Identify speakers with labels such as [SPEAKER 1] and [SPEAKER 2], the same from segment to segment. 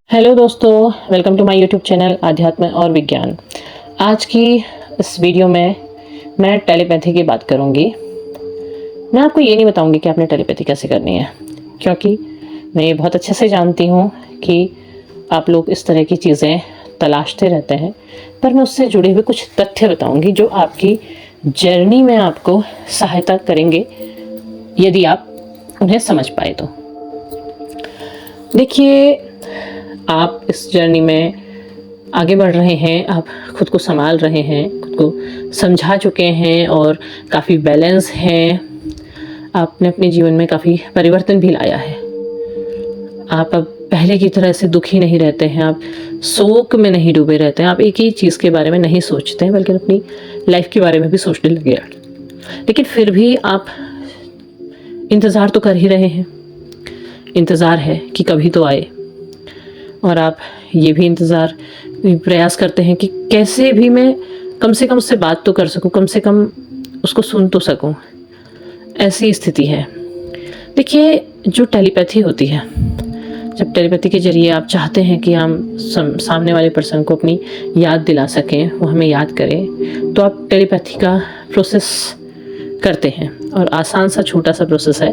[SPEAKER 1] Hello दोस्तों, welcome to my YouTube channel आध्यात्म और विज्ञान। आज की इस वीडियो में मैं टेलीपैथी की बात करूंगी। मैं आपको ये नहीं बताऊंगी कि आपने टेलीपैथी कैसे करनी है, क्योंकि मैं ये बहुत अच्छे से जानती हूँ कि आप लोग इस तरह की चीज़ें तलाशते रहते हैं। पर मैं उससे जुड़े हुए कुछ तथ्य बताऊँगी जो आपकी जर्नी में आपको सहायता करेंगे, यदि आप उन्हें समझ पाए तो। देखिए, आप इस जर्नी में आगे बढ़ रहे हैं, आप खुद को संभाल रहे हैं, खुद को समझा चुके हैं और काफ़ी बैलेंस हैं। आपने अपने जीवन में काफ़ी परिवर्तन भी लाया है। आप अब पहले की तरह से दुखी नहीं रहते हैं, आप शोक में नहीं डूबे रहते हैं, आप एक ही चीज़ के बारे में नहीं सोचते हैं बल्कि अपनी लाइफ के बारे में भी सोचने लगे हैं। लेकिन फिर भी आप इंतज़ार तो कर ही रहे हैं। इंतज़ार है कि कभी तो आए, और आप ये भी इंतज़ार प्रयास करते हैं कि कैसे भी मैं कम से कम उससे बात तो कर सकूं, कम से कम उसको सुन तो सकूं। ऐसी स्थिति है। देखिए, जो टेलीपैथी होती है, जब टेलीपैथी के ज़रिए आप चाहते हैं कि हम सामने वाले पर्सन को अपनी याद दिला सकें, वो हमें याद करें, तो आप टेलीपैथी का प्रोसेस करते हैं। और आसान सा छोटा सा प्रोसेस है,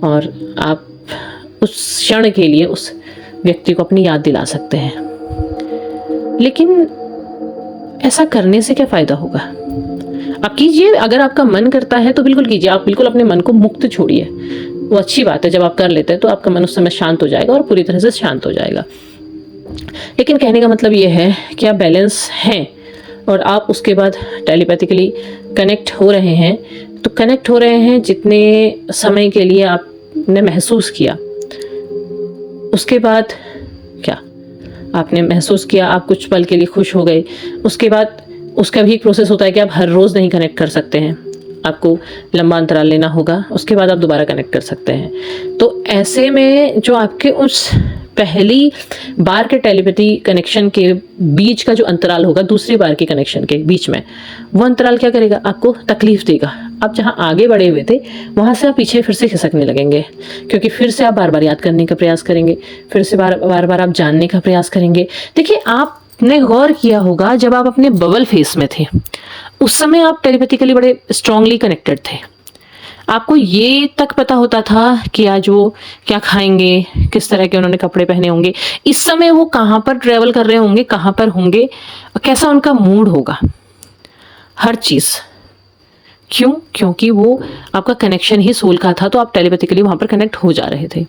[SPEAKER 1] और आप उस क्षण के लिए उस व्यक्ति को अपनी याद दिला सकते हैं। लेकिन ऐसा करने से क्या फ़ायदा होगा? आप कीजिए, अगर आपका मन करता है तो बिल्कुल कीजिए। आप बिल्कुल अपने मन को मुक्त छोड़िए। वो अच्छी बात है, जब आप कर लेते हैं तो आपका मन उस समय शांत हो जाएगा और पूरी तरह से शांत हो जाएगा। लेकिन कहने का मतलब ये है कि आप बैलेंस हैं और आप उसके बाद टेलीपैथिकली कनेक्ट हो रहे हैं। तो कनेक्ट हो रहे हैं जितने समय के लिए आपने महसूस किया, उसके बाद क्या आपने महसूस किया, आप कुछ पल के लिए खुश हो गए। उसके बाद उसका भी एक प्रोसेस होता है कि आप हर रोज़ नहीं कनेक्ट कर सकते हैं, आपको लंबा अंतराल लेना होगा, उसके बाद आप दोबारा कनेक्ट कर सकते हैं। तो ऐसे में जो आपके उस पहली बार के टेलीपैथी कनेक्शन के बीच का जो अंतराल होगा, दूसरी बार के कनेक्शन के बीच में, वो अंतराल क्या करेगा? आपको तकलीफ देगा। आप जहाँ आगे बढ़े हुए थे वहाँ से आप पीछे फिर से खिसकने लगेंगे, क्योंकि फिर से आप बार बार याद करने का प्रयास करेंगे, फिर से बार बार आप जानने का प्रयास करेंगे। देखिए, आपने गौर किया होगा, जब आप अपने बबल फेस में थे उस समय आप टेलीपैथिकली बड़े स्ट्रांगली कनेक्टेड थे। आपको ये तक पता होता था कि आज वो क्या खाएंगे, किस तरह के उन्होंने कपड़े पहने होंगे, इस समय वो कहाँ पर ट्रैवल कर रहे होंगे, कहाँ पर होंगे, कैसा उनका मूड होगा, हर चीज़। क्यों? क्योंकि वो आपका कनेक्शन ही सोल का था, तो आप टेलीपैथिकली वहाँ पर कनेक्ट हो जा रहे थे।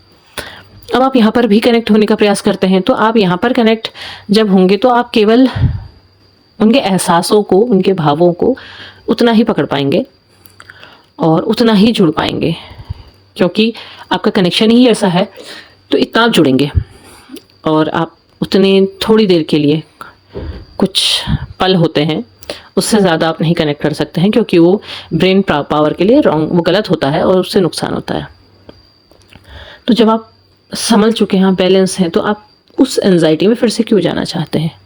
[SPEAKER 1] अब आप यहाँ पर भी कनेक्ट होने का प्रयास करते हैं, तो आप यहाँ पर कनेक्ट जब होंगे तो आप केवल उनके एहसासों को, उनके भावों को उतना ही पकड़ पाएंगे और उतना ही जुड़ पाएंगे, क्योंकि आपका कनेक्शन ही ऐसा है। तो इतना आप जुड़ेंगे और आप उतने थोड़ी देर के लिए, कुछ पल होते हैं, उससे ज़्यादा आप नहीं कनेक्ट कर सकते हैं, क्योंकि वो ब्रेन पावर के लिए रॉन्ग, वो गलत होता है और उससे नुकसान होता है। तो जब आप समझ चुके हैं, बैलेंस हैं, तो आप उस एंजाइटी में फिर से क्यों जाना चाहते हैं?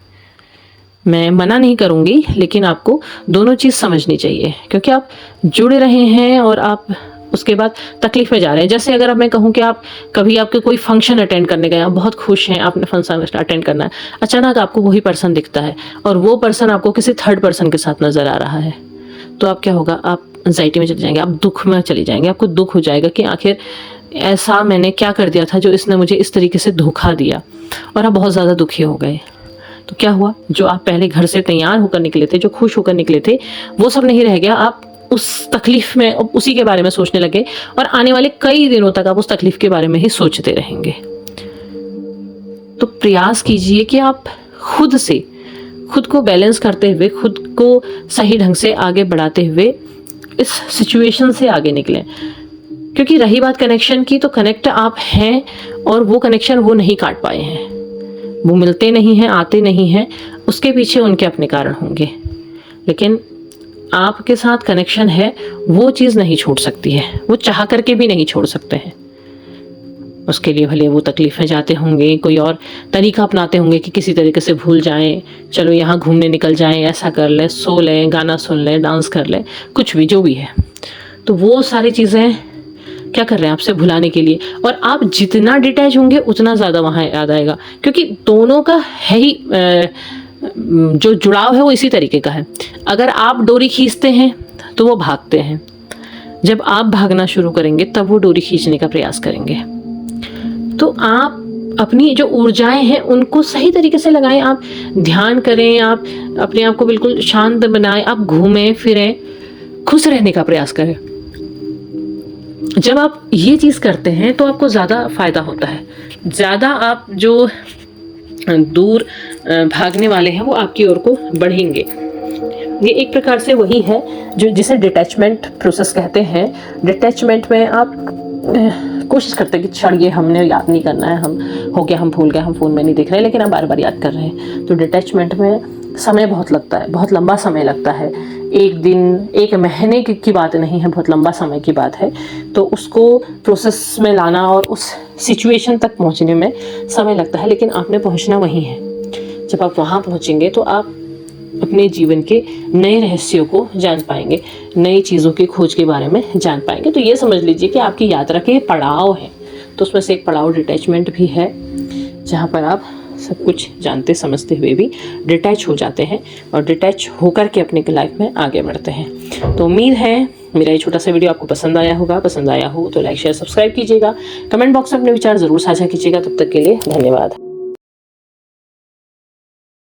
[SPEAKER 1] मैं मना नहीं करूँगी, लेकिन आपको दोनों चीज़ समझनी चाहिए, क्योंकि आप जुड़े रहे हैं और आप उसके बाद तकलीफ में जा रहे हैं। जैसे अगर अब मैं कहूँ कि आप कभी आपके कोई फंक्शन अटेंड करने गए, आप बहुत खुश हैं, आपने फंक्शन अटेंड करना है, अचानक आपको वही पर्सन दिखता है और वो पर्सन आपको किसी थर्ड पर्सन के साथ नज़र आ रहा है, तो आप क्या होगा? आप एंजाइटी में चले जाएंगे, आप दुख में चले जाएंगे। आपको दुख हो जाएगा कि आखिर ऐसा मैंने क्या कर दिया था जो इसने मुझे इस तरीके से धोखा दिया, और आप बहुत ज़्यादा दुखी हो गए। तो क्या हुआ? जो आप पहले घर से तैयार होकर निकले थे, जो खुश होकर निकले थे, वो सब नहीं रह गया। आप उस तकलीफ में, उसी के बारे में सोचने लगे, और आने वाले कई दिनों तक आप उस तकलीफ के बारे में ही सोचते रहेंगे। तो प्रयास कीजिए कि आप खुद से, खुद को बैलेंस करते हुए, खुद को सही ढंग से आगे बढ़ाते हुए इस सिचुएशन से आगे निकलें। क्योंकि रही बात कनेक्शन की, तो कनेक्ट आप हैं और वो कनेक्शन वो नहीं काट पाए हैं, वो मिलते नहीं हैं, आते नहीं हैं, उसके पीछे उनके अपने कारण होंगे। लेकिन आपके साथ कनेक्शन है, वो चीज़ नहीं छोड़ सकती है, वो चाह करके भी नहीं छोड़ सकते हैं। उसके लिए भले वो तकलीफ में जाते होंगे, कोई और तरीका अपनाते होंगे कि किसी तरीके से भूल जाएं, चलो यहाँ घूमने निकल जाएं, ऐसा कर लें, सो लें, गाना सुन लें, डांस कर लें, कुछ भी जो भी है। तो वो सारी चीज़ें क्या कर रहे हैं आपसे भुलाने के लिए। और आप जितना डिटैच होंगे उतना ज़्यादा वहाँ याद आएगा, क्योंकि दोनों का है ही जो जुड़ाव है वो इसी तरीके का है। अगर आप डोरी खींचते हैं तो वो भागते हैं, जब आप भागना शुरू करेंगे तब वो डोरी खींचने का प्रयास करेंगे। तो आप अपनी जो ऊर्जाएं हैं उनको सही तरीके से लगाएं, आप ध्यान करें, आप अपने आप को बिल्कुल शांत बनाएं, आप घूमें फिरें, खुश रहने का प्रयास करें। जब आप ये चीज़ करते हैं तो आपको ज़्यादा फायदा होता है। ज़्यादा आप जो दूर भागने वाले हैं वो आपकी ओर को बढ़ेंगे। ये एक प्रकार से वही है जो जिसे डिटैचमेंट प्रोसेस कहते हैं। डिटैचमेंट में आप कोशिश करते हैं कि क्षण ये हमने याद नहीं करना है, हम हो गया, हम भूल गए, हम फ़ोन में नहीं देख रहे, लेकिन आप बार बार याद कर रहे हैं। तो डिटैचमेंट में समय बहुत लगता है, बहुत लंबा समय लगता है। एक दिन, एक महीने की बात नहीं है, बहुत लंबा समय की बात है। तो उसको प्रोसेस में लाना और उस सिचुएशन तक पहुंचने में समय लगता है, लेकिन आपने पहुंचना वहीं है। जब आप वहाँ पहुँचेंगे तो आप अपने जीवन के नए रहस्यों को जान पाएंगे, नई चीज़ों की खोज के बारे में जान पाएंगे। तो ये समझ लीजिए कि आपकी यात्रा के पड़ाव हैं, तो उसमें से एक पड़ाव डिटैचमेंट भी है, जहाँ पर आप सब कुछ जानते समझते हुए भी डिटैच हो जाते हैं और डिटैच होकर के अपने लाइफ में आगे बढ़ते हैं। तो उम्मीद है मेरा ये छोटा सा वीडियो आपको पसंद आया होगा। पसंद आया हो तो लाइक शेयर सब्सक्राइब कीजिएगा। कमेंट बॉक्स में अपने विचार ज़रूर साझा कीजिएगा। तब तक के लिए धन्यवाद।